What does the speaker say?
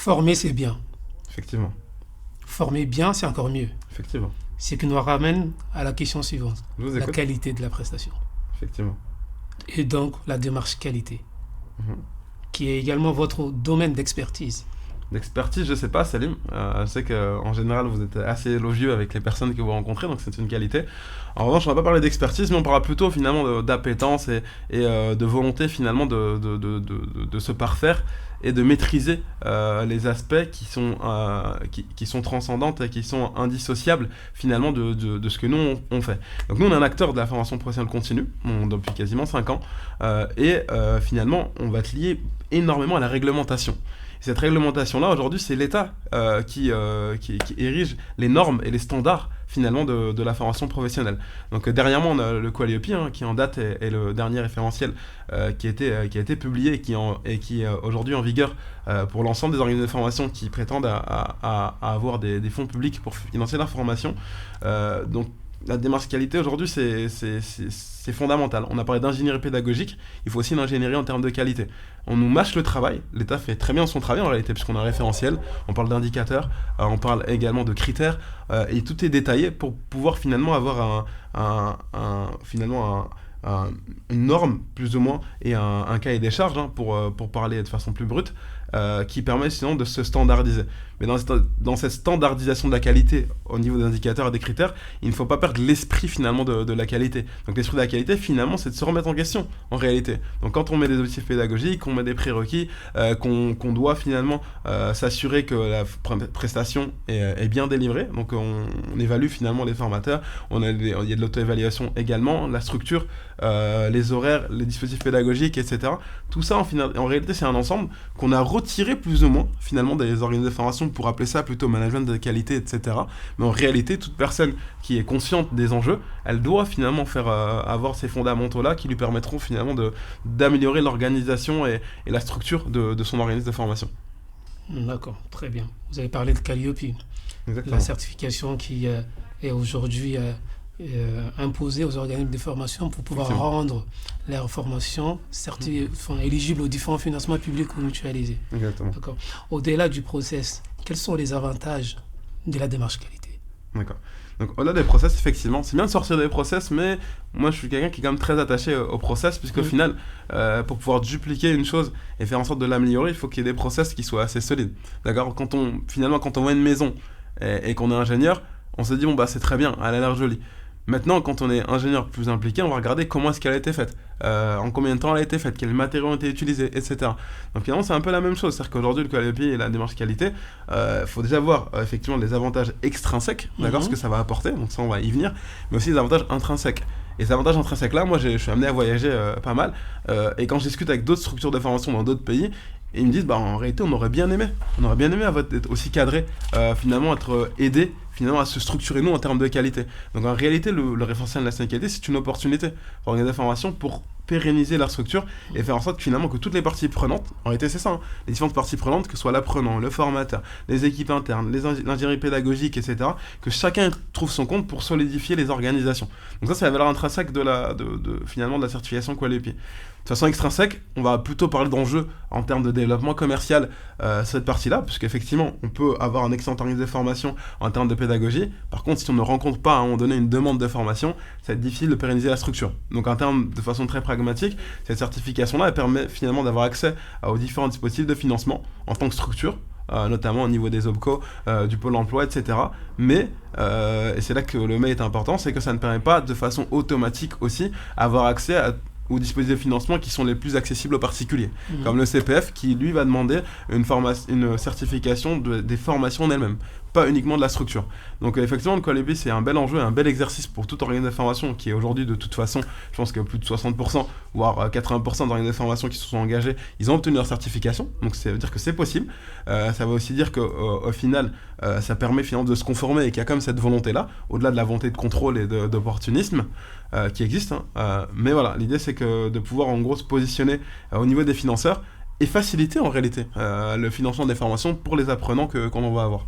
Former, c'est bien. Effectivement. Former bien, c'est encore mieux. Effectivement. Ce qui nous ramène à la question suivante. Je vous La écoute. qualité de la prestation. Effectivement. Et donc, la démarche qualité, Mhm. qui est également votre domaine d'expertise. D'expertise, je sais pas, Salim. Je sais qu'en général, vous êtes assez élogieux avec les personnes que vous rencontrez, donc c'est une qualité. En revanche, on va pas parler d'expertise, mais on parlera plutôt finalement d'appétence et de volonté finalement de se parfaire et de maîtriser les aspects qui sont transcendants et qui sont indissociables finalement de ce que nous on fait. Donc nous, on est un acteur de la formation professionnelle continue, depuis quasiment 5 ans, finalement, on va être lié énormément à la réglementation. Cette réglementation-là, aujourd'hui, c'est l'État qui érige les normes et les standards, finalement, de la formation professionnelle. Donc, derrière moi, on a le Qualiopi, qui en date est le dernier référentiel qui a été publié et qui est aujourd'hui en vigueur pour l'ensemble des organismes de formation qui prétendent à avoir des fonds publics pour financer leur formation. Donc, la démarche qualité, aujourd'hui, c'est fondamental. On a parlé d'ingénierie pédagogique, il faut aussi une ingénierie en termes de qualité. On nous mâche le travail, l'État fait très bien son travail en réalité, puisqu'on a un référentiel, on parle d'indicateurs, on parle également de critères, et tout est détaillé pour pouvoir finalement avoir une norme, plus ou moins, et un cahier des charges, pour parler de façon plus brute, qui permet sinon de se standardiser. Mais dans cette standardisation de la qualité au niveau des indicateurs et des critères, il ne faut pas perdre l'esprit finalement de la qualité. Donc l'esprit de la qualité finalement, c'est de se remettre en question en réalité. Donc quand on met des objectifs pédagogiques, on met des prérequis, qu'on doit finalement s'assurer que la prestation est bien délivrée. Donc on évalue finalement les formateurs, il y a de l'auto-évaluation également, la structure, les horaires, les dispositifs pédagogiques, etc. Tout ça en réalité c'est un ensemble qu'on a retiré plus ou moins finalement des organismes de formation pour appeler ça plutôt management de qualité, etc. Mais en réalité, toute personne qui est consciente des enjeux, elle doit finalement avoir ces fondamentaux-là qui lui permettront finalement d'améliorer l'organisation et la structure de son organisme de formation. D'accord, très bien. Vous avez parlé de Qualiopi, Exactement. la certification qui est aujourd'hui imposée aux organismes de formation pour pouvoir rendre leur formation éligible aux différents financements publics ou mutualisés. Exactement. D'accord. Au-delà du process, quels sont les avantages de la démarche qualité? D'accord. Donc au-delà des process, effectivement, c'est bien de sortir des process, mais moi je suis quelqu'un qui est quand même très attaché au process, puisqu'au final, pour pouvoir dupliquer une chose et faire en sorte de l'améliorer, il faut qu'il y ait des process qui soient assez solides. D'accord. Quand on voit une maison et qu'on est ingénieur, on se dit bon bah c'est très bien, elle a l'air jolie. Maintenant, quand on est ingénieur plus impliqué, on va regarder comment est-ce qu'elle a été faite, en combien de temps elle a été faite, quels matériaux ont été utilisés, etc. Donc finalement, c'est un peu la même chose. C'est-à-dire qu'aujourd'hui, le Qualiopi et la démarche qualité, faut déjà voir effectivement les avantages extrinsèques, d'accord, ce que ça va apporter, donc ça on va y venir, mais aussi les avantages intrinsèques. Et ces avantages intrinsèques-là, moi je suis amené à voyager pas mal, et quand je discute avec d'autres structures de formation dans d'autres pays, et ils me disent, bah en réalité, on aurait bien aimé être aussi cadré, finalement être aidé finalement à se structurer nous en termes de qualité. Donc en réalité, le référentiel national de qualité, c'est une opportunité pour organiser des formations pour pérenniser leur structure et faire en sorte finalement que toutes les parties prenantes, en réalité c'est ça, les différentes parties prenantes, que ce soit l'apprenant, le formateur, les équipes internes, l'ingénierie pédagogique, etc., que chacun trouve son compte pour solidifier les organisations. Donc ça, c'est la valeur intrinsèque finalement de la certification Qualiopi. De façon extrinsèque, on va plutôt parler d'enjeux en termes de développement commercial, cette partie-là, puisqu'effectivement, on peut avoir un excellent organisme de formation en termes de pédagogie. Par contre, si on ne rencontre pas à un moment donné une demande de formation, ça va être difficile de pérenniser la structure. Donc en termes de façon très pragmatique, cette certification-là, elle permet finalement d'avoir accès aux différents dispositifs de financement en tant que structure, notamment au niveau des OPCO, du pôle emploi, etc. Mais, et c'est là que le mais est important, c'est que ça ne permet pas de façon automatique aussi avoir accès aux dispositifs de financement qui sont les plus accessibles aux particuliers, comme le CPF qui lui va demander une certification des formations en elles-mêmes, pas uniquement de la structure. Donc effectivement, le Qualiopi, c'est un bel enjeu, un bel exercice pour toute organisme de formation qui est aujourd'hui de toute façon, je pense que plus de 60%, voire 80% d'organismes de formation qui se sont engagés, ils ont obtenu leur certification, donc ça veut dire que c'est possible. Ça veut aussi dire qu'au final, ça permet finalement de se conformer et qu'il y a comme cette volonté-là, au-delà de la volonté de contrôle et d'opportunisme qui existe. Mais voilà, l'idée c'est que de pouvoir en gros se positionner au niveau des financeurs et faciliter en réalité le financement des formations pour les apprenants qu'on va avoir.